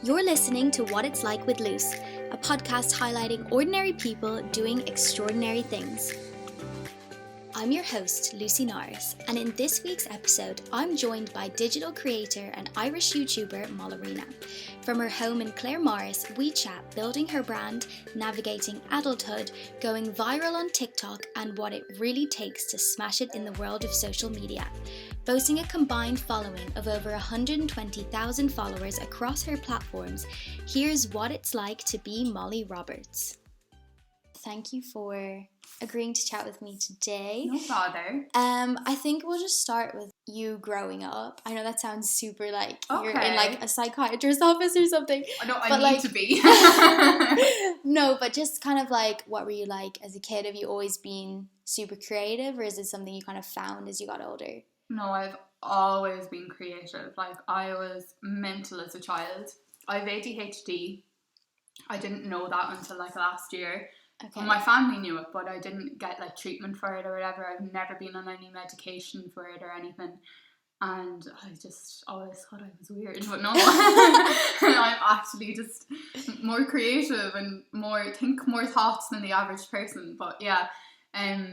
You're listening to What It's Like with Luce, a podcast highlighting ordinary people doing extraordinary things. I'm your host, Lucy Norris, and in this week's episode, I'm joined by digital creator and Irish YouTuber Mollerina. From her home in Claremorris, we chat building her brand, navigating adulthood, going viral on TikTok, and what it really takes to smash it in the world of social media. Boasting a combined following of over 120,000 followers across her platforms, here's what it's like to be Molly Roberts. Thank you for agreeing to chat with me today. No bother. I think we'll just start with you growing up. I know that sounds super like you're in like a psychiatrist's office or something. No, I need to be. No, but just kind of like, what were you like as a kid? Have you always been super creative, or is it something you kind of found as you got older? No, I've always been creative. Like, I was mental as a child. I have ADHD. I didn't know that until like last year. Okay. Well, my family knew it, but I didn't get like treatment for it or whatever. I've never been on any medication for it or anything. And I just always thought I was weird, but no. I'm actually just more creative and think more thoughts than the average person. But yeah, I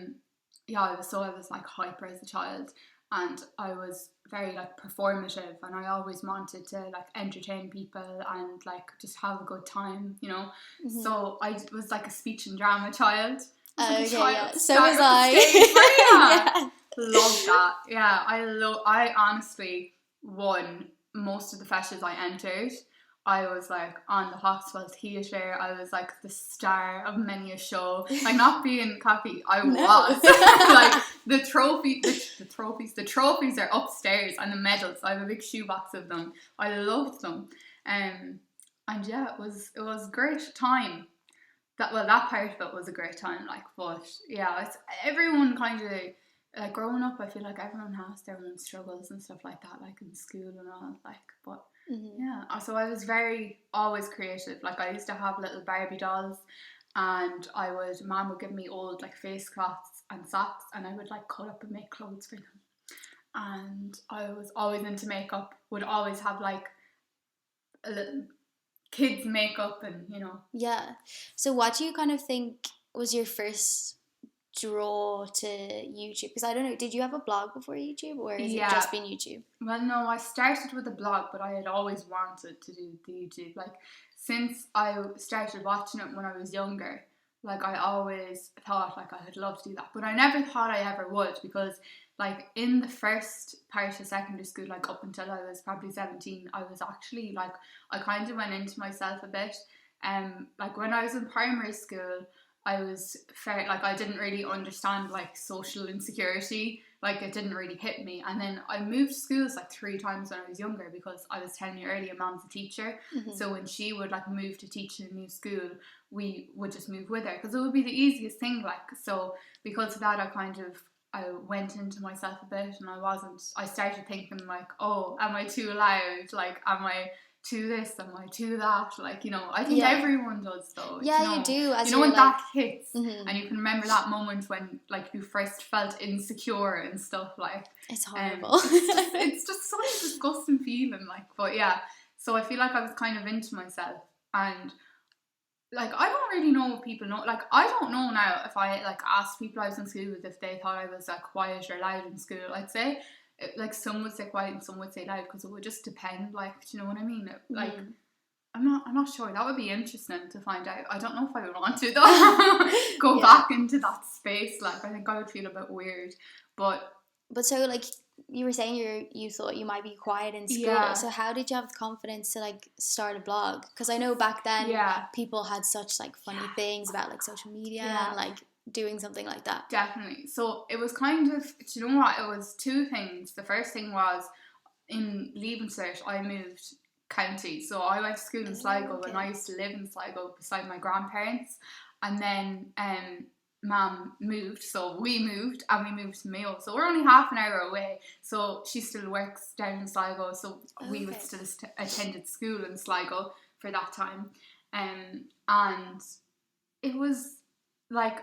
was like hyper as a child. And I was very like performative, and I always wanted to like entertain people and like just have a good time, you know. Mm-hmm. So I was like a speech and drama child. Yeah. So was I. Yeah. Love that. Yeah, I honestly won most of the festivals I entered. I was like on the Hoxwell Theatre. I was like the star of many a show. Like, not being cocky, I was. Like the trophies are upstairs, and the medals. I have a big shoebox of them. I loved them, and yeah, it was a great time. That part of it was a great time. Like, but yeah, it's everyone kind of like growing up. I feel like everyone has their own struggles and stuff like that, like in school and all. Like, but. Mm-hmm. Yeah, so I was always creative. Like, I used to have little Barbie dolls, and Mom would give me old like face cloths and socks, and I would like cut up and make clothes for them. And I was always into makeup. Would always have like a little kids makeup, and you know. Yeah. So what do you kind of think was your first draw to YouTube? Because I don't know, did you have a blog before YouTube, or has it just been YouTube? Well, no, I started with a blog, but I had always wanted to do the YouTube. Like, since I started watching it when I was younger, like, I always thought like I would love to do that, but I never thought I ever would, because like in the first part of secondary school, like up until I was probably 17, I was actually like, I kind of went into myself a bit. Like when I was in primary school, I was I didn't really understand like social insecurity. Like, it didn't really hit me. And then I moved schools like 3 times when I was younger, because I was telling you earlier, Mom's a teacher. Mm-hmm. So when she would like move to teach in a new school, we would just move with her, because it would be the easiest thing. Like, so because of that, I went into myself a bit, and I started thinking like, oh, am I too loud? Like, am I to this, am I to that? Like, you know, I think everyone does though. Yeah, you do. You know when that hits, mm-hmm. and you can remember that moment when like you first felt insecure and stuff. Like, it's horrible. It's just such a disgusting feeling. Like, but yeah, so I feel like I was kind of into myself, and like I don't really know what people know. Like, I don't know now if I like asked people I was in school with if they thought I was like quiet or loud in school. I'd say like some would say quiet and some would say loud, because it would just depend. Like, do you know what I mean? Like, I'm not sure. That would be interesting to find out. I don't know if I would want to though. Go back into that space. Like, I think I would feel a bit weird. But so like you were saying, you thought you might be quiet in school. Yeah. So how did you have the confidence to like start a blog? Because I know back then people had such like funny things about like social media and like doing something like that. Definitely. So it was kind of, do you know what? It was 2 things. The first thing was, in Leaving Cert, I moved county. So I went to school in Sligo, and I used to live in Sligo beside my grandparents. And then Mum moved, so we moved, and we moved to Mayo. So we're only half an hour away. So she still works down in Sligo, so we would still attended school in Sligo for that time. And it was like,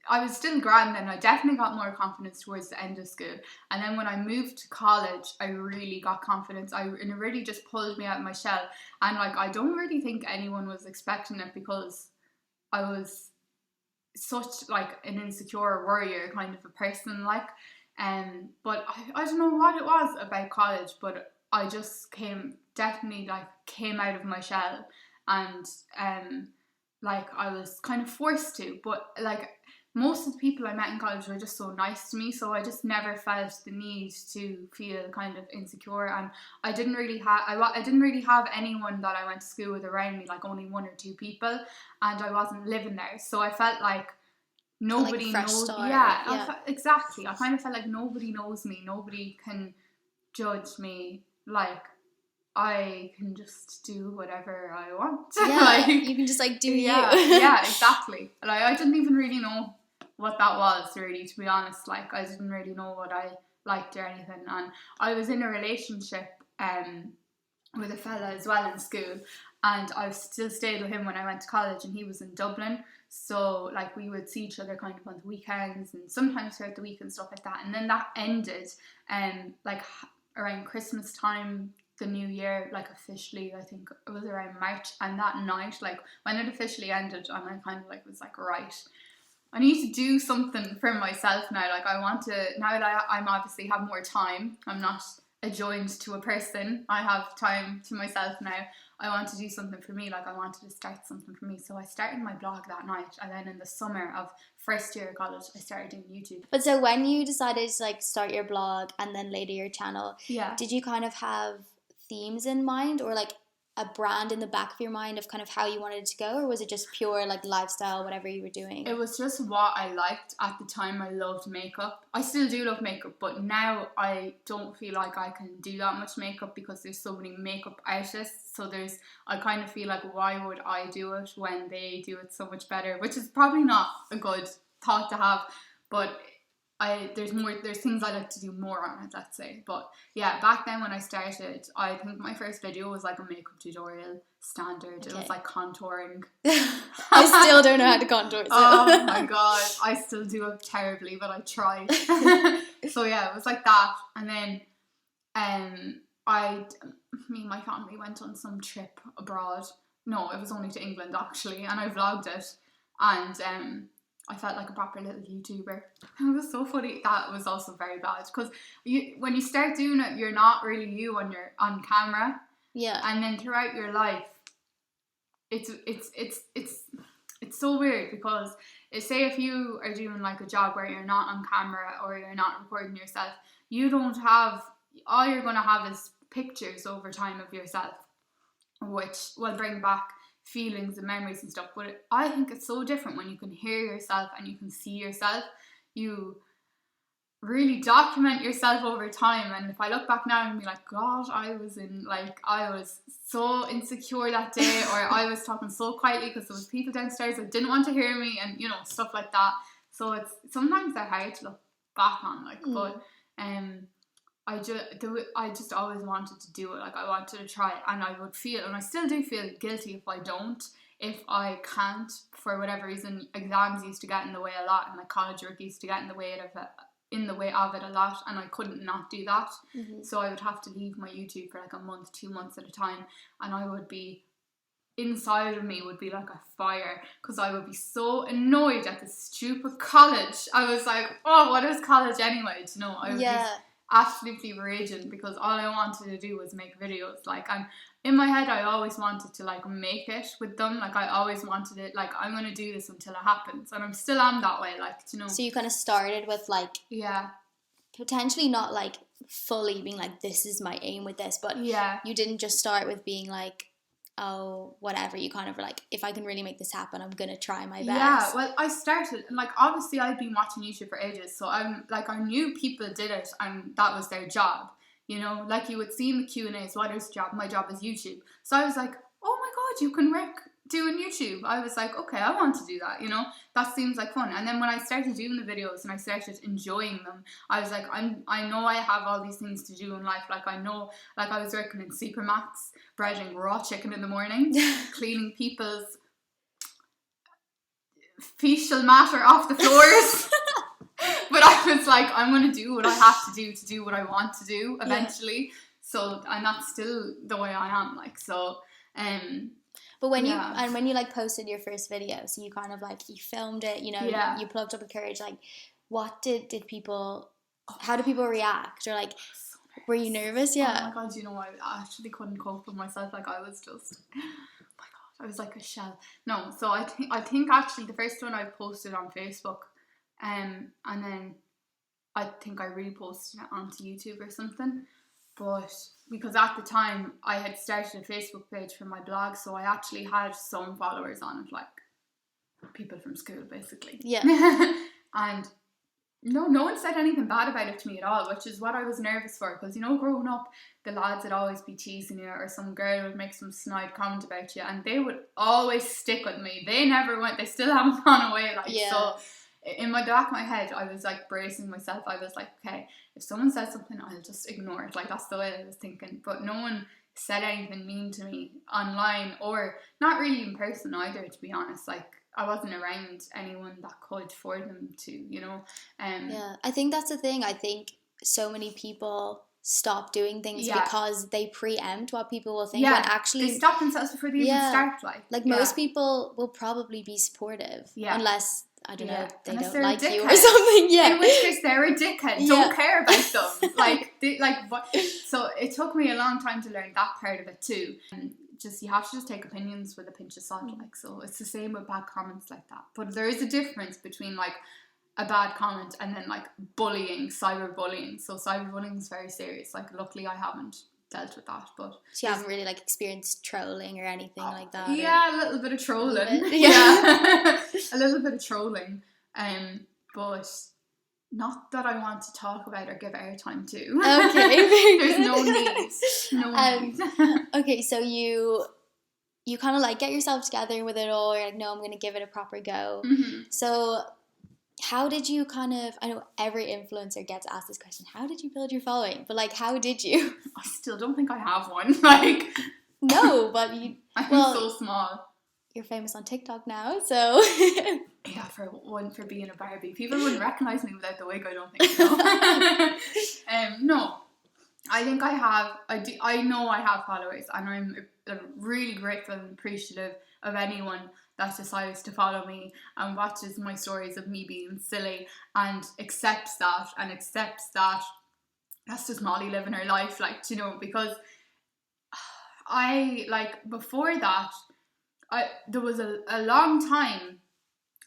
I was still grand then. I definitely got more confidence towards the end of school. And then when I moved to college, I really got confidence. And it really just pulled me out of my shell. And like, I don't really think anyone was expecting it, because I was such like an insecure warrior kind of a person, like. But I don't know what it was about college, but I just definitely came out of my shell, and like I was kind of forced to. But like, most of the people I met in college were just so nice to me, so I just never felt the need to feel kind of insecure. And I didn't really have anyone that I went to school with around me, like only one or two people, and I wasn't living there, so I felt like nobody knows. Exactly. I kind of felt like nobody knows me, nobody can judge me, like I can just do whatever I want. Yeah, like, you can just like do you. Yeah, exactly. Like, I didn't even really know what that was, really, to be honest. Like, I didn't really know what I liked or anything. And I was in a relationship with a fella as well in school, and I still stayed with him when I went to college, and he was in Dublin. So like, we would see each other kind of on the weekends and sometimes throughout the week and stuff like that. And then that ended like around Christmas time, the new year, like officially, I think it was around March. And that night, like when it officially ended, and I kind of like was like, right, I need to do something for myself now. Like, I want to, now that I'm obviously have more time, I'm not adjoined to a person, I have time to myself now. I want to do something for me. Like, I wanted to start something for me. So I started my blog that night, and then in the summer of first year of college, I started doing YouTube. But so when you decided to like start your blog and then later your channel, did you kind of have themes in mind, or like a brand in the back of your mind of kind of how you wanted it to go, or was it just pure like lifestyle, whatever you were doing? It was just what I liked at the time. I loved makeup. I still do love makeup, but now I don't feel like I can do that much makeup because there's so many makeup artists. So I kind of feel like, why would I do it when they do it so much better? Which is probably not a good thought to have, but there's things I like to do more on it, let's say. But yeah, back then when I started, I think my first video was like a makeup tutorial standard. Okay. It was like contouring. I still don't know how to contour. So. Oh my god, I still do it terribly, but I tried. So yeah, it was like that. And then me and my family went on some trip abroad. No, it was only to England actually, and I vlogged it. And I felt like a proper little YouTuber. It was so funny. That was also very bad, because when you start doing it, you're not really you on camera. Yeah. And then throughout your life, it's so weird, because say if you are doing like a job where you're not on camera or you're not recording yourself, all you're going to have is pictures over time of yourself, which will bring back feelings and memories and stuff. But I think it's so different when you can hear yourself and you can see yourself. You really document yourself over time. And if I look back now and be like, God, I was so insecure that day, or I was talking so quietly because there was people downstairs that didn't want to hear me, and stuff like that. So sometimes they're hard to look back on, like. But I just always wanted to do it. Like, I wanted to try it, and I would feel, and I still do feel guilty if I don't, if I can't, for whatever reason. Exams used to get in the way a lot, and like college work used to get in the way of it a lot, and I couldn't not do that. So I would have to leave my YouTube for like a month, 2 months at a time, and I would be, inside of me would be like a fire, because I would be so annoyed at this stupid college. I was like, oh, what is college anyway? I would be absolutely raging, because all I wanted to do was make videos. Like, and in my head I always wanted to like make it with them. Like, I always wanted it, like, I'm gonna do this until it happens, and I'm still am that way, like, So you kind of started with like, potentially not like fully being like, this is my aim with this, but you didn't just start with being like, oh, whatever. You kind of were like, if I can really make this happen, I'm gonna try my best. Yeah, well, I started, and like, obviously I'd been watching YouTube for ages, so I knew people did it and that was their job. Like, you would see in the Q&As, what is your job? My job is YouTube. So I was like, oh my god, you can work doing YouTube. I was like, okay, I want to do that, that seems like fun. And then when I started doing the videos and I started enjoying them, I was like, I know I have all these things to do in life. Like, I know, like, I was working in supermarkets, breading raw chicken in the morning, cleaning people's fecal matter off the floors. But I was like, I'm going to do what I have to do what I want to do eventually. Yeah. So, and that's still the way I am, like, so, but when you like posted your first video, so you kind of like, you filmed it, you know, you plugged up with courage, like, what did people, how did people react? Or like, were you nervous? Yeah. Oh my God, you know, I actually couldn't cope with myself. Like, I was just, oh my God, I was like a shell. No, so I think actually the first one I posted on Facebook, and then I think I reposted it onto YouTube or something. But because at the time I had started a Facebook page for my blog, so I actually had some followers on it, like people from school, basically. Yeah. And no one said anything bad about it to me at all, which is what I was nervous for. Because, you know, growing up, the lads would always be teasing you, or some girl would make some snide comment about you, and they would always stick with me. They never went. They still haven't gone away. Like, so in my back of my head, I was like bracing myself. I was like, okay, if someone says something, I'll just ignore it. Like, that's the way I was thinking. But no one said anything mean to me online, or not really in person either, to be honest. Like, I wasn't around anyone that could for them to, you know. Yeah, I think that's the thing. I think so many people stop doing things because they preempt what people will think. When actually they stop themselves before they even start. Like most people will probably be supportive, unless, I don't know, they unless don't like you or dickhead. Something. In which case they're a dickhead. Don't care about them. What? So it took me a long time to learn that part of it too. Just, you have to just take opinions with a pinch of salt. Like, so it's the same with bad comments like that. But there is a difference between like a bad comment and then like bullying, cyberbullying. So cyberbullying is very serious. Like, luckily I haven't dealt with that, but so you haven't really like experienced trolling or anything like that? Yeah, a little bit of trolling. Yeah. A little bit of trolling. But not that I want to talk about or give airtime to. Okay. There's no need. No need. Okay, so you kind of like get yourself together with it all. You're like, no, I'm going to give it a proper go. Mm-hmm. So how did you kind of, I know every influencer gets asked this question, how did you build your following? But like, how did you? I still don't think I have one. Like, no, but I'm so small. You're famous on TikTok now, so yeah, for being a Barbie. People wouldn't recognise me without the wig, I don't think so. No, I think I have. I know I have followers, and I'm really grateful and appreciative of anyone that decides to follow me and watches my stories of me being silly and accepts that that's just Molly living her life, like, you know, because I, like, before that, there was a long time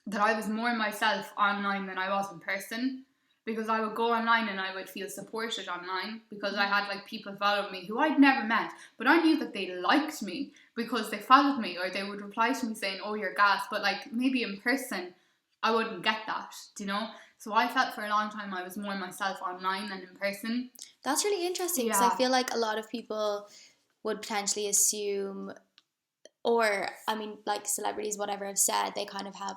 that I was more myself online than I was in person, because I would go online and I would feel supported online because I had like people following me who I'd never met, but I knew that they liked me because they followed me, or they would reply to me saying, oh, you're gas, but like maybe in person I wouldn't get that, do you know? So I felt for a long time I was more myself online than in person. That's really interesting, because I feel like a lot of people would potentially assume, or I mean, like celebrities, whatever, have said they kind of have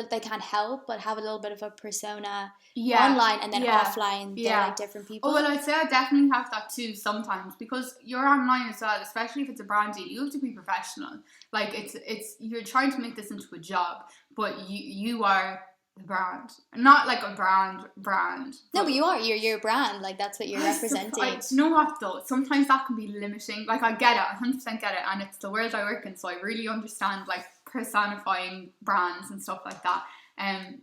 they can't help but have a little bit of a persona online, and then offline they're like different people. Oh, well, I'd say I definitely have that too sometimes, because you're online as well, especially if it's a brand deal. You have to be professional. Like, it's you're trying to make this into a job, but you are the brand, not like a brand. No, but you're a brand. Like, that's what you're representing. You know what though? Sometimes that can be limiting. Like, I get it, 100% get it, and it's the world I work in, so I really understand like personifying brands and stuff like that.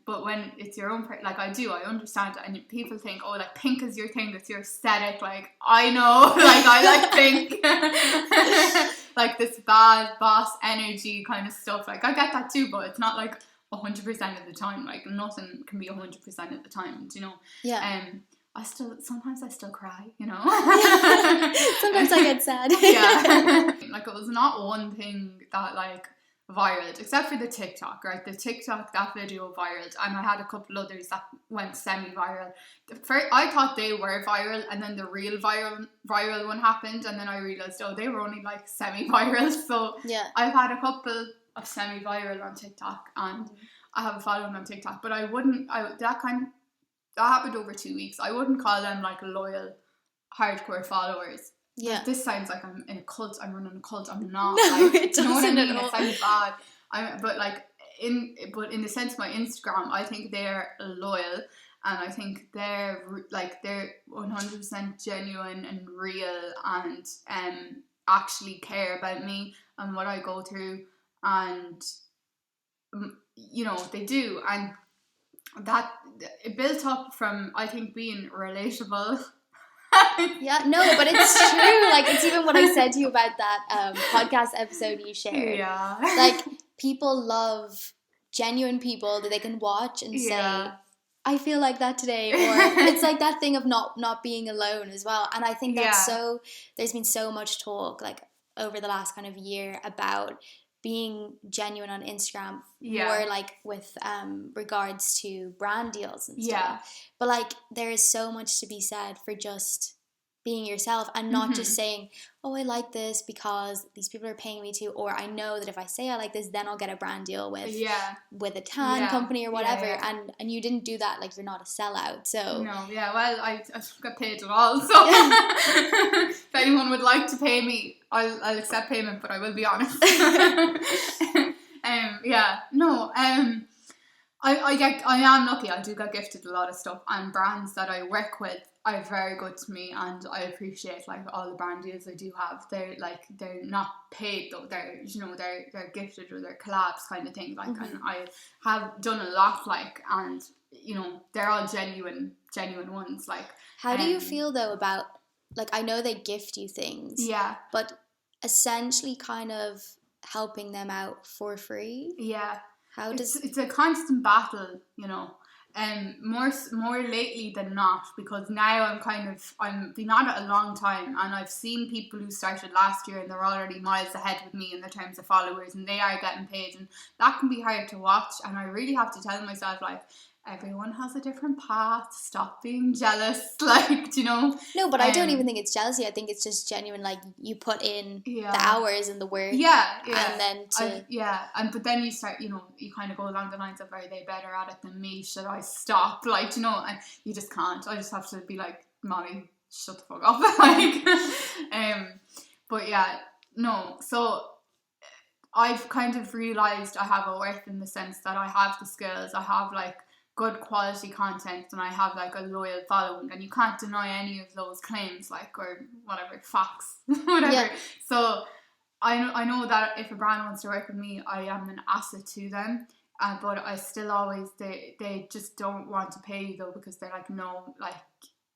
But when it's your own, like, I understand it, and people think, oh, like pink is your thing, that's your aesthetic. Like, I know, like I like pink, like this bad boss energy kind of stuff. Like, I get that too, but it's not like 100% of the time. Like, nothing can be 100% of the time, you know. Yeah. Sometimes I still cry, you know. Sometimes I get sad. Yeah. Like, it was not one thing that like viral, except for the TikTok, right? The TikTok, that video viral, and I had a couple others that went semi-viral. I thought they were viral, and then the real viral one happened, and then I realised, oh, they were only like semi-viral. So yeah, I've had a couple of semi-viral on TikTok, and I have a following on TikTok, but that happened over 2 weeks. I wouldn't call them like loyal, hardcore followers. Yeah. This sounds like I'm in a cult. I'm running a cult. I'm not. No, like, it doesn't. You know what I mean? It sounds bad. But like, in the sense of my Instagram, I think they're loyal, and I think they're 100% genuine and real, and actually care about me and what I go through, and they do, and that it built up from, I think, being relatable. Yeah, no, but it's true. Like, it's even what I said to you about that podcast episode you shared. Yeah. Like, people love genuine people that they can watch and say, I feel like that today, or it's like that thing of not being alone as well. And I think that's there's been so much talk like over the last kind of year about being genuine on Instagram, more like with regards to brand deals and stuff. But like, there is so much to be said for just being yourself, and not just saying, oh, I like this because these people are paying me to, or I know that if I say I like this, then I'll get a brand deal with a tan company or whatever. And you didn't do that. Like, you're not a sellout. So no, well, I got paid at all, so if anyone would like to pay me, I'll accept payment, but I will be honest. I am lucky. I do get gifted a lot of stuff, and brands that I work with are very good to me, and I appreciate like all the brand deals I do have. They're not paid though. They're they're gifted, or they're collabs kind of thing. Like, and I have done a lot, like, and they're all genuine ones. Like, how do you feel though about, like, I know they gift you things, but essentially kind of helping them out for free? How does it's a constant battle, more lately than not, because now I'm been at it a long time, and I've seen people who started last year and they're already miles ahead with me in the terms of followers, and they are getting paid, and that can be hard to watch. And I really have to tell myself, like, everyone has a different path. Stop being jealous, like, No, but I don't even think it's jealousy. I think it's just genuine. Like, you put in the hours and the work. And then but then you start, you kind of go along the lines of, are they better at it than me? Should I stop? Like, and you just can't. I just have to be like, Molly, shut the fuck up. Like, but no. So I've kind of realised I have a worth, in the sense that I have the skills. I have like good quality content, and I have like a loyal following, and you can't deny any of those claims, like, or whatever, facts, whatever. So I know that if a brand wants to work with me, I am an asset to them, but I still always, they just don't want to pay you though, because they're like, no, like,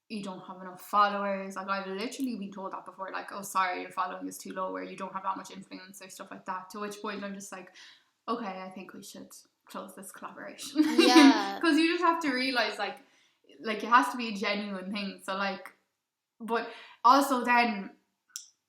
you don't have enough followers. Like, I've literally been told that before, like, oh, sorry, your following is too low, or you don't have that much influence, or stuff like that, to which point I'm just like, okay, I think we should close this collaboration. Because you just have to realize, like it has to be a genuine thing. So like, but also then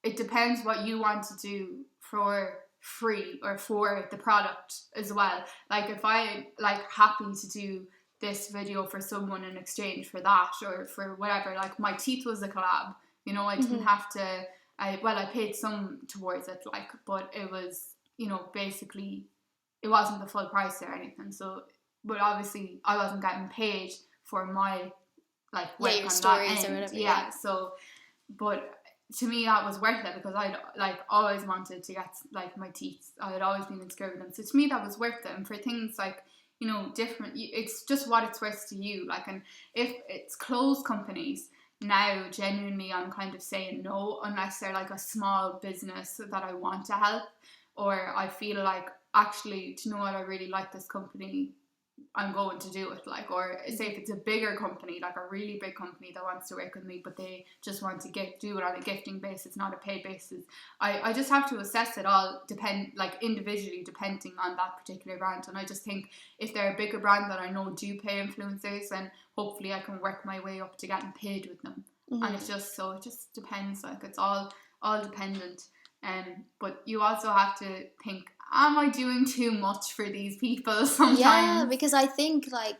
it depends what you want to do for free, or for the product as well. Like, if I like happy to do this video for someone in exchange for that, or for whatever, like my teeth was a collab, I didn't have to, I paid some towards it, like, but it was, basically, it wasn't the full price or anything. So, but obviously I wasn't getting paid for my like work your on stories that end. or whatever. So, but to me that was worth it, because I'd like always wanted to get like my teeth. I had always been insecure with them. So to me that was worth it. And for things like, different, it's just what it's worth to you. Like, and if it's closed companies, now genuinely I'm kind of saying no, unless they're like a small business that I want to help, or I feel like, actually, do you know what, I really like this company, I'm going to do it. Like, or say if it's a bigger company, like a really big company that wants to work with me, but they just want to do it on a gifting basis, not a paid basis. I just have to assess it all, individually, depending on that particular brand. And I just think if they're a bigger brand that I know do pay influencers, then hopefully I can work my way up to getting paid with them. And it just depends. Like, it's all dependent. But you also have to think, am I doing too much for these people sometimes? Yeah, because I think like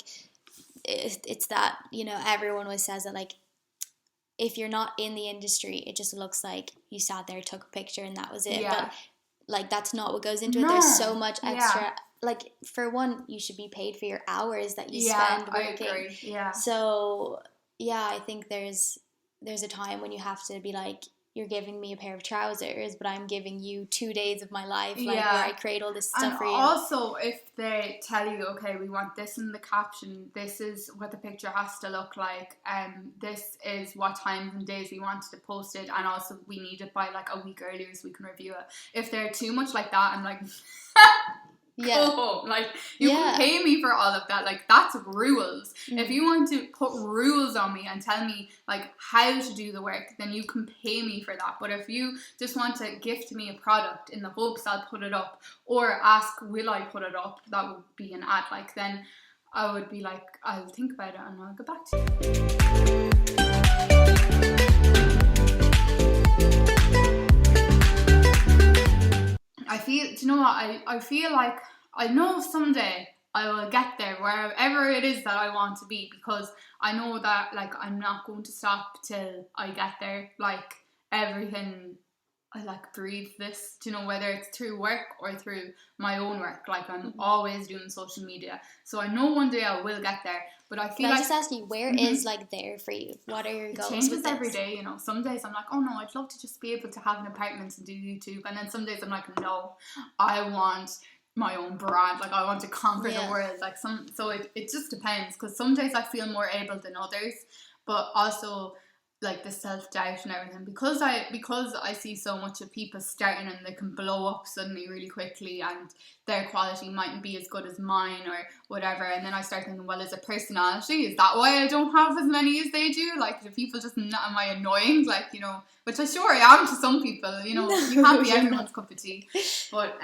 it's that, everyone always says that, like, if you're not in the industry, it just looks like you sat there, took a picture, and that was it. But like, that's not what goes into it. There's so much extra. Like, for one, you should be paid for your hours that you spend working. I agree. So I think there's a time when you have to be like, you're giving me a pair of trousers, but I'm giving you 2 days of my life, like, Yeah. where I create all this stuff And for you. also, if they tell you, okay, we want this in the caption, this is what the picture has to look like, this is what times and days we wanted to post it, and also we need it by like a week earlier so we can review it. If they're too much like that, I'm like, Yeah. go home. Like, you can pay me for all of that. Like, that's rules. If you want to put rules on me and tell me like how to do the work, then you can pay me for that. But if you just want to gift me a product in the hopes I'll put it up, or ask will I put it up, that would be an ad, like, then I would be like, I'll think about it and I'll get back to you. I feel, do you know what, I feel like I know someday I will get there, wherever it is that I want to be, because I know that, like, I'm not going to stop till I get there. Like, everything, I like breathe this, do you know, whether it's through work or through my own work. Like, I'm always doing social media, so I know one day I will get there. But I feel Can I just ask you, where is like there for you? What are your goals? It changes with this? every day, you know. Some days I'm like, oh no, I'd love to just be able to have an apartment and do YouTube. And then some days I'm like, no, I want my own brand. Like, I want to conquer the world. Like, so it just depends, because some days I feel more able than others. But also, like, the self-doubt and everything, because I see so much of people starting and they can blow up suddenly really quickly, and their quality mightn't be as good as mine or whatever, and then I start thinking, well, as a personality, is that why I don't have as many as they do? Like, do people just not, am I annoying? Like, you know, which I sure I am to some people, you know. You can't be everyone's cup of tea. But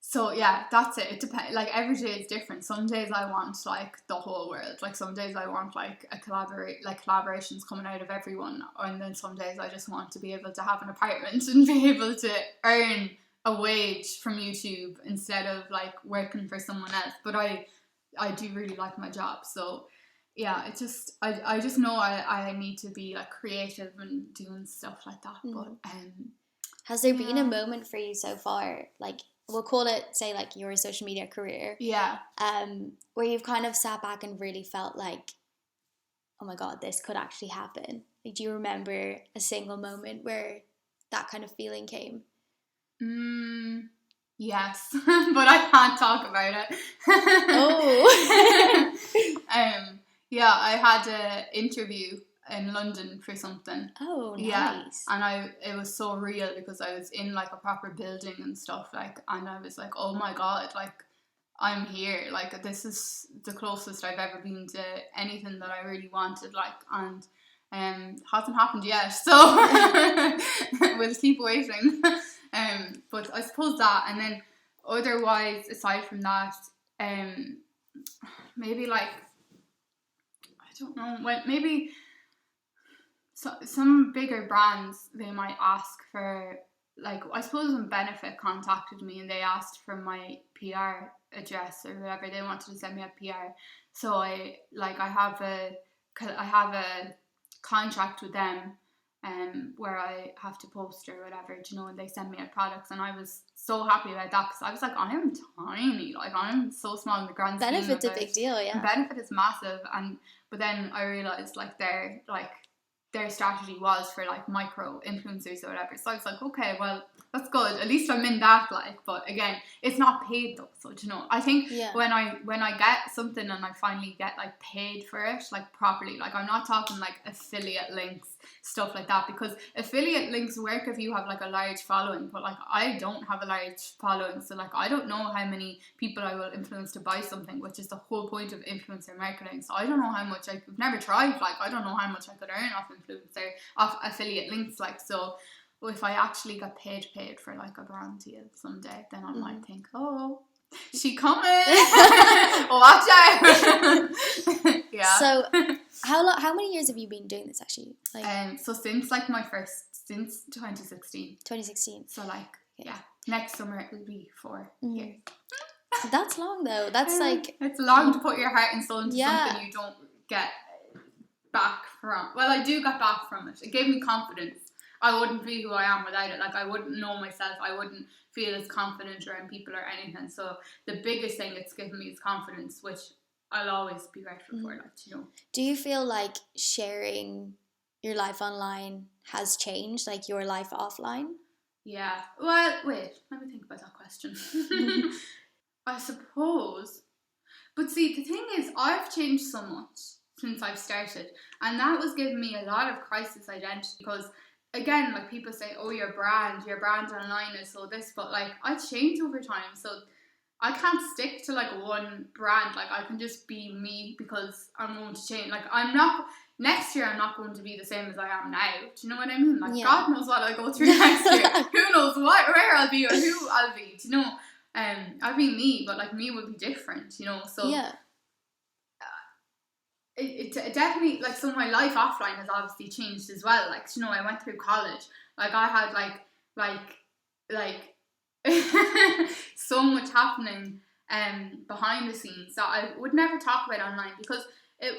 so yeah, that's it. It depends. Like, every day is different. Some days I want like the whole world. Like, some days I want like collaborations coming out of everyone. And then some days I just want to be able to have an apartment and be able to earn a wage from YouTube instead of like working for someone else. But I do really like my job. So yeah, it just, I just know I need to be like creative and doing stuff like that. But has there been a moment for you so far, like, we'll call it, say, like, your social media career, where you've kind of sat back and really felt like, oh my god, this could actually happen? Like, do you remember a single moment where that kind of feeling came? Yes, but I can't talk about it. Yeah, I had an interview in London for something. Oh, nice. Yeah, and it was so real, because I was in like a proper building and stuff, like, and I was like, oh my god, like, I'm here, like, this is the closest I've ever been to anything that I really wanted, like, and hasn't happened yet, so we'll keep waiting. But I suppose that, and then otherwise, aside from that, maybe like, I don't know, well, maybe some bigger brands, they might ask for, like, I suppose when Benefit contacted me and they asked for my PR address or whatever, they wanted to send me a PR. So I have a contract with them, where I have to post or whatever, you know, and they send me out products, and I was so happy about that, because I was like, I am tiny, like, I'm so small in the grand scheme of it. Benefit's a big deal, yeah. Benefit is massive, but then I realised, like, their strategy was for like micro influencers or whatever. So I was like, okay, well, that's good. At least I'm in that, like, but again, it's not paid though. So, you know, I think when I get something and I finally get like paid for it, like properly, like, I'm not talking like affiliate links, stuff like that, because affiliate links work if you have like a large following, but like, I don't have a large following, so like, I don't know how many people I will influence to buy something, which is the whole point of influencer marketing. So I don't know how much, I've never tried, like, I don't know how much I could earn off affiliate links, like, so if I actually got paid for like a brand deal someday, then I might think, oh, she coming. Watch out. Yeah. So how many years have you been doing this, actually? Like, so since 2016. 2016. So like, yeah, next summer it will be 4 years. That's long though. That's like, it's long to put your heart and soul into something you don't get back from. Well, I do get back from it. It gave me confidence. I wouldn't be who I am without it. Like, I wouldn't know myself. I wouldn't feel as confident around people or anything. So the biggest thing it's given me is confidence, which I'll always be grateful for. Like, you know. Do you feel like sharing your life online has changed, like your life offline? Yeah. Well, wait, let me think about that question. I suppose. But see, the thing is, I've changed so much since I've started, and that was giving me a lot of crisis identity because, again, like people say, oh, your brand online is so this, but like I change over time, so I can't stick to like one brand. Like I can just be me because I'm going to change. Like next year I'm not going to be the same as I am now. Do you know what I mean? Like God knows what I'll go through next year. Who knows where I'll be or who I'll be. Do you know? I'll be me, but like me will be different, you know. So yeah. It definitely, like, so my life offline has obviously changed as well. Like, you know, I went through college. Like I had like so much happening behind the scenes that I would never talk about online because it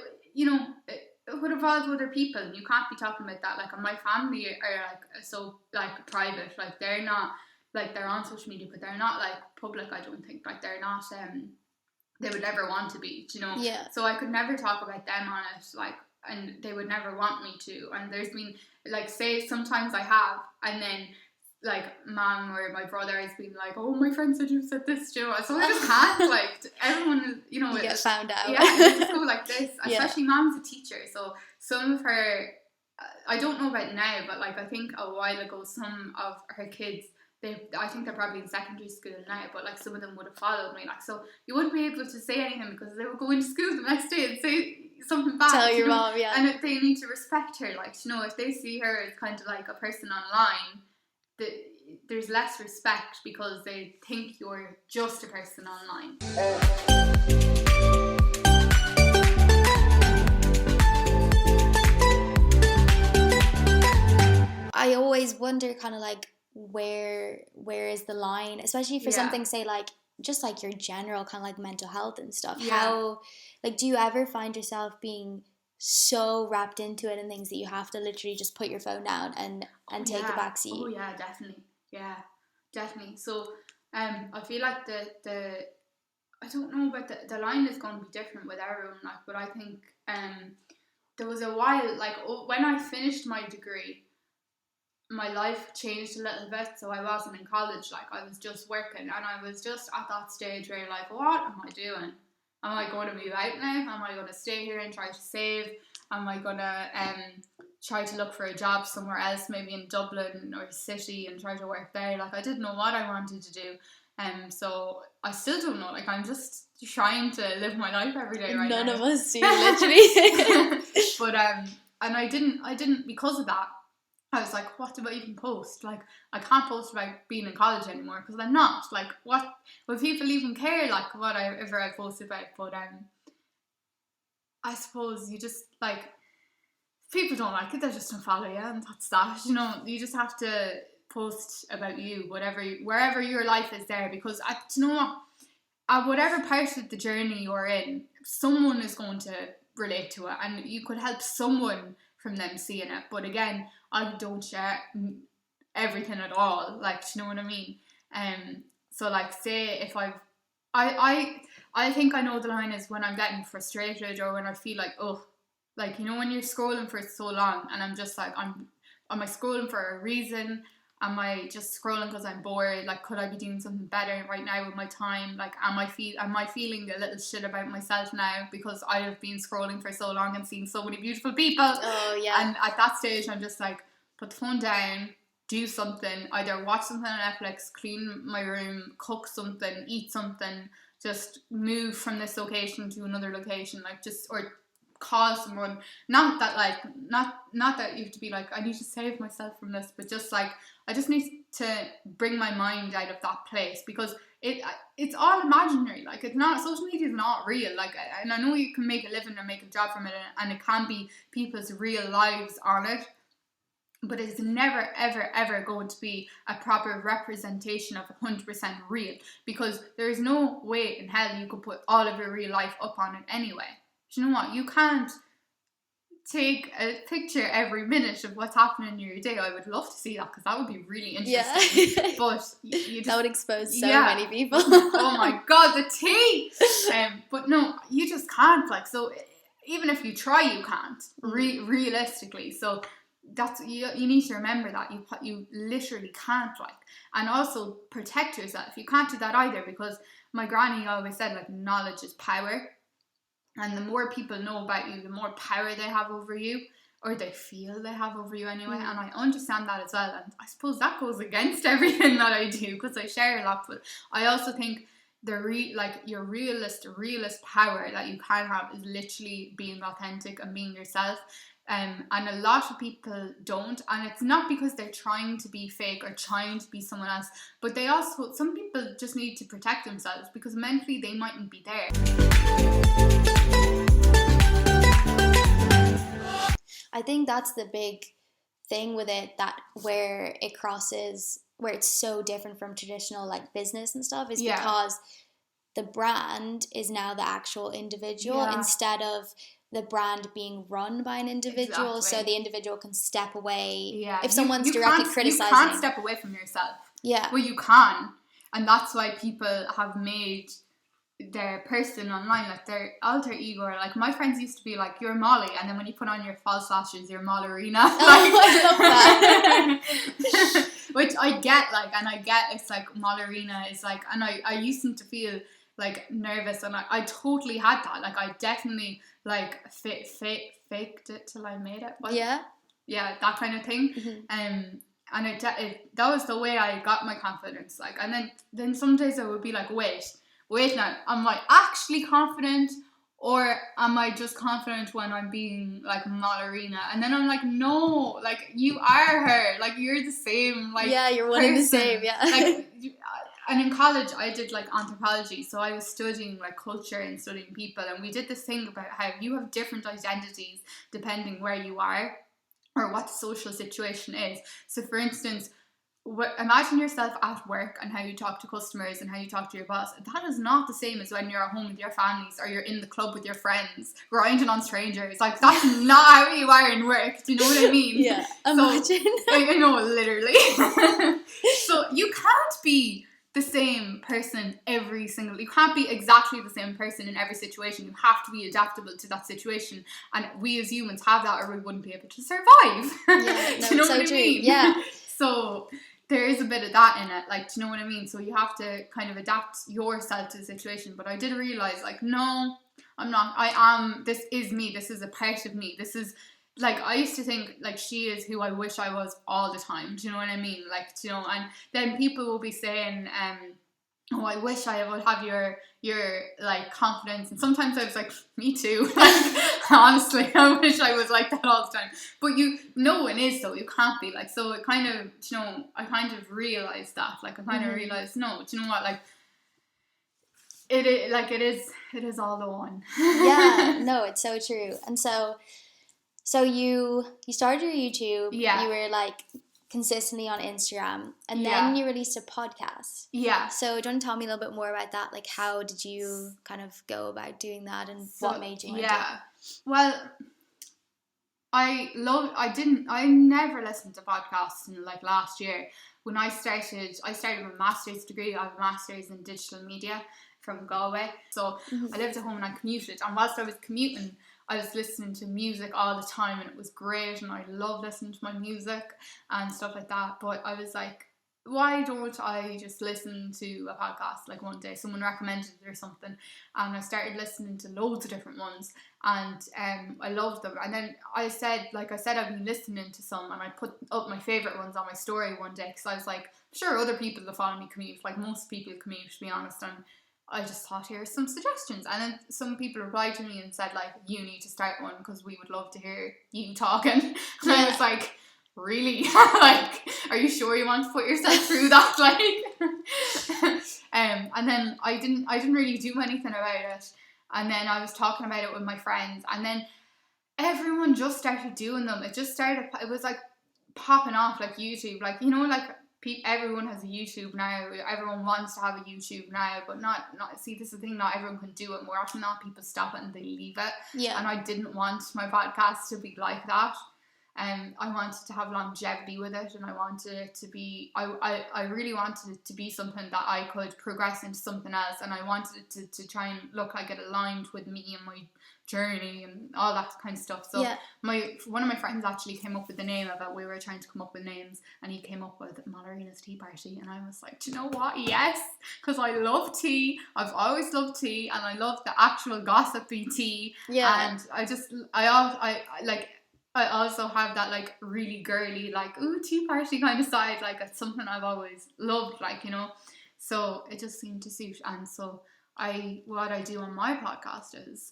would involve other people and you can't be talking about that. Like my family are like so like private, like they're not, like they're on social media but they're not like public. I don't think, like they're not they would never want to be, you know. Yeah. So I could never talk about them on it, like, and they would never want me to. And there's been like, say sometimes I have, and then like mom or my brother has been like, oh, my friend said you said this, Joe. So I just can't, like, everyone, you know, you get found out. Yeah, it just go like this. Yeah. Especially mom's a teacher, so some of her, I don't know about now, but like I think a while ago, some of her kids, I think they're probably in secondary school now, but like some of them would have followed me, like, so you wouldn't be able to say anything because they would go into school the next day and say something bad. Tell your know? mom, yeah. And they need to respect her, like, you know, if they see her as kind of like a person online, there's less respect because they think you're just a person online. I always wonder kind of like where is the line, especially for something, say, like just like your general kind of like mental health and stuff. How, like, do you ever find yourself being so wrapped into it and things that you have to literally just put your phone down and take a back seat? Oh yeah, definitely. So I feel like the I don't know, but the line is going to be different with everyone, like, but I think there was a while, like, when I finished my degree, my life changed a little bit. So I wasn't in college, like I was just working, and I was just at that stage where you're like, what am I doing? Am I going to move out now? Am I going to stay here and try to save? Am I going to try to look for a job somewhere else, maybe in Dublin or city, and try to work there? Like I didn't know what I wanted to do. So I still don't know. Like I'm just trying to live my life every day right now. None of us do, literally. But and I didn't because of that. I was like, what do I even post? Like, I can't post about being in college anymore because I'm not. Like, what will people even care? Like, whatever I post about. But I suppose you just, like, people don't like it, they just don't follow you, and that's that. You know, you just have to post about you, wherever your life is there, because you know what? At whatever part of the journey you're in, someone is going to relate to it, and you could help someone from them seeing it. But again, I don't share everything at all, like, you know what I mean? So like, say if I think I know the line is when I'm getting frustrated or when I feel like, oh, like, you know, when you're scrolling for so long and I'm just like, am I scrolling for a reason? Am I just scrolling because I'm bored? Like, could I be doing something better right now with my time? Like, am I feeling a little shit about myself now because I have been scrolling for so long and seen so many beautiful people? Oh, yeah. And at that stage, I'm just like, put the phone down, do something, either watch something on Netflix, clean my room, cook something, eat something, just move from this location to another location, like, just, or call someone. Not that you have to be like, I need to save myself from this, but just like, I just need to bring my mind out of that place, because it's all imaginary. Like, it's not, social media is not real. Like, and I know you can make a living or make a job from it, and it can be people's real lives on it, but it's never, ever, ever going to be a proper representation of 100% real, because there is no way in hell you could put all of your real life up on it anyway. Do you know what? You can't take a picture every minute of what's happening in your day. I would love to see that, because that would be really interesting. Yeah. But you just, that would expose so many people. Oh my god, the tea! But no, you just can't. Like, so even if you try, you can't realistically. So that's you need to remember that you literally can't, like, and also protect yourself. You can't do that either, because my granny always said, like, knowledge is power, and the more people know about you, the more power they have over you, or they feel they have over you anyway. And I understand that as well, and I suppose that goes against everything that I do, because I share a lot. But I also think your realist power that you can have is literally being authentic and being yourself. And a lot of people don't, and it's not because they're trying to be fake or trying to be someone else, but some people just need to protect themselves, because mentally they mightn't be there. I think that's the big thing with it, that where it crosses, where it's so different from traditional, like, business and stuff, is because the brand is now the actual individual instead of the brand being run by an individual. Exactly. So the individual can step away if someone's directly criticizing. You can't step away from yourself. Yeah. Well, you can, and that's why people have made their person online, like, their alter ego. Or, like, my friends used to be like, "You're Molly," and then when you put on your false lashes, you're Mollerina. I love that. Which I get, like, and I get it's like Mollerina is like, and I used to feel like nervous, and I totally had that. Like, I definitely, like, faked it till I made it. But yeah, that kind of thing. Mm-hmm. And that was the way I got my confidence. Like, and then some days I would be like, wait now, am I actually confident, or am I just confident when I'm being, like, Mollerina? And then I'm like, no, like, you are her, like, you're the same, like, you're one and the same, like. And in college, I did, like, anthropology, so I was studying, like, culture and studying people, and we did this thing about how you have different identities depending where you are or what the social situation is. So, for instance, imagine yourself at work and how you talk to customers and how you talk to your boss. That is not the same as when you're at home with your families, or you're in the club with your friends, grinding on strangers. Like, that's not how you are in work. Do you know what I mean? Yeah, imagine. So, I know, literally. So you can't be the same person you can't be exactly the same person in every situation. You have to be adaptable to that situation, and we as humans have that, or we wouldn't be able to survive. Yeah, no, do you know so what I true. mean? Yeah. So there is a bit of that in it, like, do you know what I mean? So you have to kind of adapt yourself to the situation. But I did realize, like, no, I'm not. This is me. This is a part of me. This is, like, I used to think, like, she is who I wish I was all the time. Do you know what I mean? Like, you know, and then people will be saying, oh, I wish I would have your like, confidence. And sometimes I was like, me too. Like, honestly, I wish I was like that all the time. But no one is, though. You can't be, like, so it kind of, you know, I kind of realized that. Like, I kind of realized, no, do you know what? Like, it is all the one. Yeah, no, it's so true. And so you started your YouTube. Yeah. You were, like, consistently on Instagram, and then you released a podcast. Yeah. So do you want to tell me a little bit more about that? Like, how did you kind of go about doing that, and what made you want to do it? Well, I never listened to podcasts in, like, last year. When I started my master's degree. I have a master's in digital media from Galway. So I lived at home and I commuted, and whilst I was commuting, I was listening to music all the time, and it was great, and I love listening to my music and stuff like that. But I was like, why don't I just listen to a podcast? Like, one day someone recommended it or something, and I started listening to loads of different ones, and I loved them. And then I said I've been listening to some, and I put up my favourite ones on my story one day, because I was like, sure, other people that follow me commute, like, most people commute, to be honest, and I just thought, here's some suggestions. And then some people replied to me and said, like, you need to start one, because we would love to hear you talking. And I was like, really? Like, are you sure you want to put yourself through that? Like, and then I didn't really do anything about it. And then I was talking about it with my friends, and then everyone just started doing them. It was like popping off, like YouTube, like, you know, like, everyone has a YouTube now. Everyone wants to have a YouTube now, but not. See, this is the thing. Not everyone can do it. More often than not, people stop it and they leave it. Yeah. And I didn't want my podcast to be like that. I wanted to have longevity with it, and I wanted it to be, I really wanted it to be something that I could progress into something else, and I wanted it to try and look like it aligned with me and my journey and all that kind of stuff. So one of my friends actually came up with the name of it. We were trying to come up with names, and he came up with Mollerina's Tea Party, and I was like, do you know what? Yes, because I love tea. I've always loved tea, and I love the actual gossipy tea. And I also have that like really girly, like, ooh, tea party kind of side. Like, it's something I've always loved, like, you know. So it just seemed to suit. And so what I do on my podcast is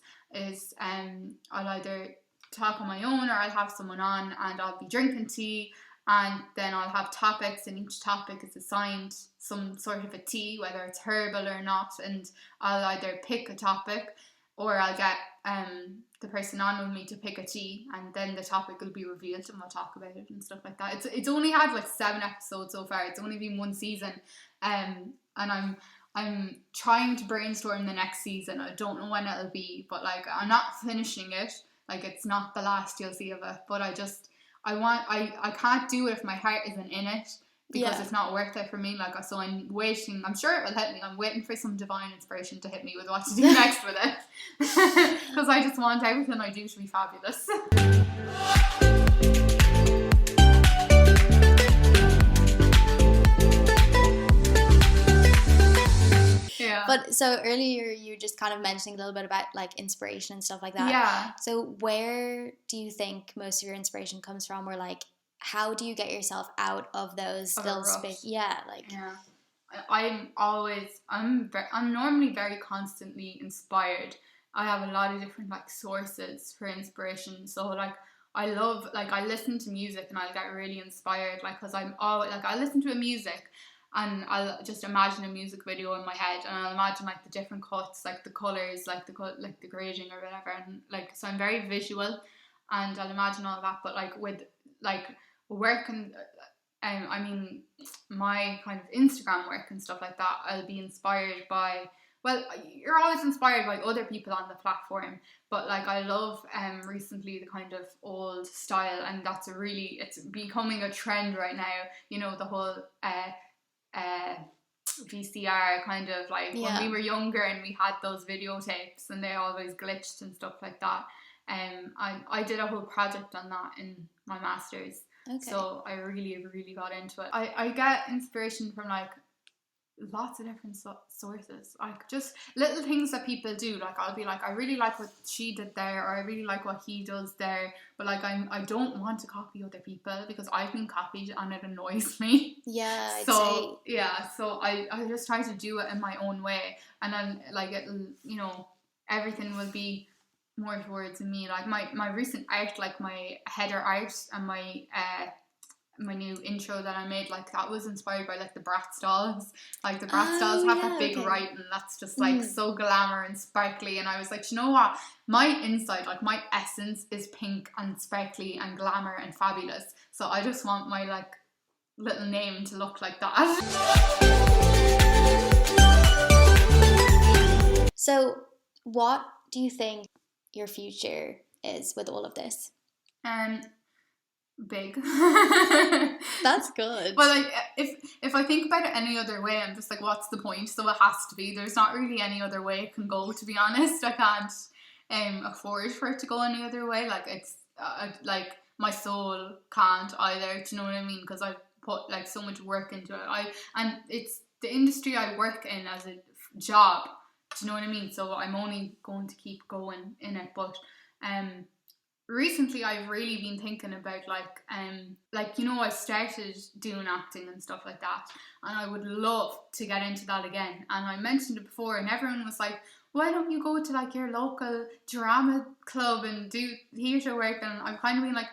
I'll either talk on my own, or I'll have someone on, and I'll be drinking tea, and then I'll have topics, and each topic is assigned some sort of a tea, whether it's herbal or not, and I'll either pick a topic, or I'll get the person on with me to pick a tea, and then the topic will be revealed and we'll talk about it and stuff like that. It's only had like 7 episodes so far. It's only been 1 season, and I'm trying to brainstorm the next season. I don't know when it'll be, but like, I'm not finishing it. Like, it's not the last you'll see of it, but I can't do it if my heart isn't in it, because it's not worth it for me. Like, so I'm waiting. I'm sure it will hit me. I'm waiting for some divine inspiration to hit me with what to do next with it, because I just want everything I do to be fabulous. Yeah. But so earlier you were just kind of mentioning a little bit about like inspiration and stuff like that. Yeah. So where do you think most of your inspiration comes from, or like, how do you get yourself out of those little space? Yeah, like. Yeah. I'm normally very constantly inspired. I have a lot of different like sources for inspiration. So like, I listen to music, and I get really inspired, like, because I'm always like, I listen to a music, and I'll just imagine a music video in my head, and I'll imagine like the different cuts, like the colors, like the grading or whatever, and like, so I'm very visual, and I'll imagine all that. But like with like work and I mean, my kind of Instagram work and stuff like that, I'll be inspired by, well, you're always inspired by other people on the platform, but like, I love recently the kind of old style, and it's becoming a trend right now, you know, the whole VCR kind of, like, when we were younger and we had those videotapes and they always glitched and stuff like that. I did a whole project on that in my master's. Okay. So I really, really got into it. I get inspiration from like lots of different sources, like just little things that people do. Like, I'll be like, I really like what she did there, or I really like what he does there, but like, I don't want to copy other people, because I've been copied and it annoys me. Yeah, so I just try to do it in my own way, and then like, it'll, you know, everything will be more towards me. Like my recent art, like my header art and my new intro that I made, like, that was inspired by like the Bratz dolls. Like, the Bratz dolls have that big writing that's just like so glamour and sparkly, and I was like, you know what, my inside, like my essence is pink and sparkly and glamour and fabulous, so I just want my like little name to look like that. So what do you think your future is with all of this? Big. That's good. But like, if I think about it any other way, I'm just like, what's the point? So it has to be. There's not really any other way it can go, to be honest. I can't afford for it to go any other way. Like, it's like, my soul can't either. Do you know what I mean? Because I've put like so much work into it. And it's the industry I work in as a job. Do you know what I mean? So I'm only going to keep going in it. But recently I've really been thinking about like, you know, I started doing acting and stuff like that, and I would love to get into that again. And I mentioned it before, and everyone was like, why don't you go to like your local drama club and do theatre work? And I've kind of been like,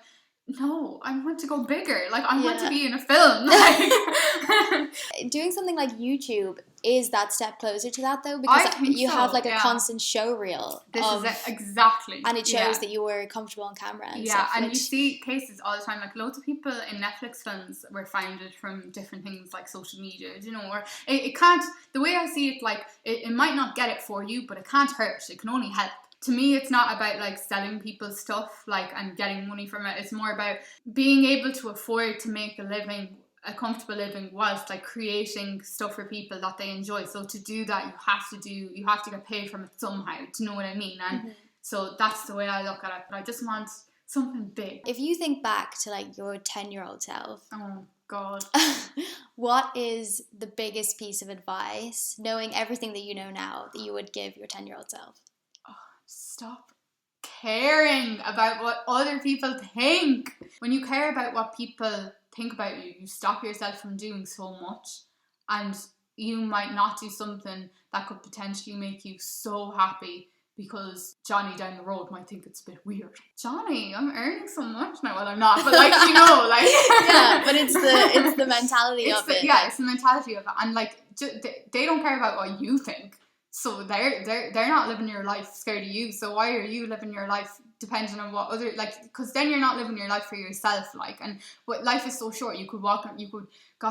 no, I want to go bigger. Like, I want to be in a film. Like, doing something like YouTube is that step closer to that, though, because you have like a constant show reel. This is it, exactly. And it shows that you were comfortable on camera and stuff. And you see cases all the time, like loads of people in Netflix films were founded from different things like social media, you know, or it can't, the way I see it, like, it might not get it for you, but it can't hurt, it can only help. to me, it's not about like selling people stuff like and getting money from it. It's more about being able to afford to make a comfortable living whilst like creating stuff for people that they enjoy. So to do that, you have to get paid from it somehow. Do you know what I mean? And so that's the way I look at it. But I just want something big. If you think back to like your 10-year-old self, oh God, what is the biggest piece of advice, knowing everything that you know now, that you would give your 10-year-old self? Stop caring about what other people think. When you care about what people think about you, you stop yourself from doing so much, and you might not do something that could potentially make you so happy because Johnny down the road might think it's a bit weird. Johnny, I'm earning so much now. Well, I'm not, but like, you know, like yeah, but it's the mentality of it. Yeah, it's the mentality of it, and like they don't care about what you think. So they're not living your life scared of you. So why are you living your life depending on what other, like, because then you're not living your life for yourself, like, and but life is so short. You could God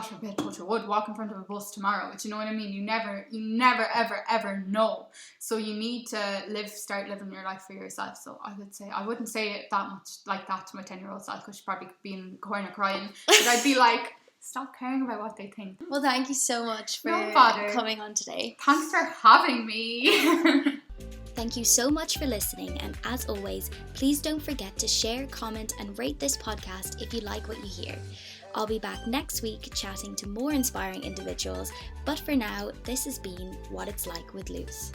forbid, touch a wood, walk in front of a bus tomorrow. But you know what I mean? You never ever know. So you need to start living your life for yourself. So I wouldn't say it that much like that to my 10-year-old self, because she'd probably be in the corner crying. But I'd be like, stop caring about what they think. Well, thank you so much for coming on today. Thanks for having me. Thank you so much for listening, and as always, please don't forget to share, comment, and rate this podcast if you like what you hear. I'll be back next week chatting to more inspiring individuals, but for now, this has been What It's Like with Luz.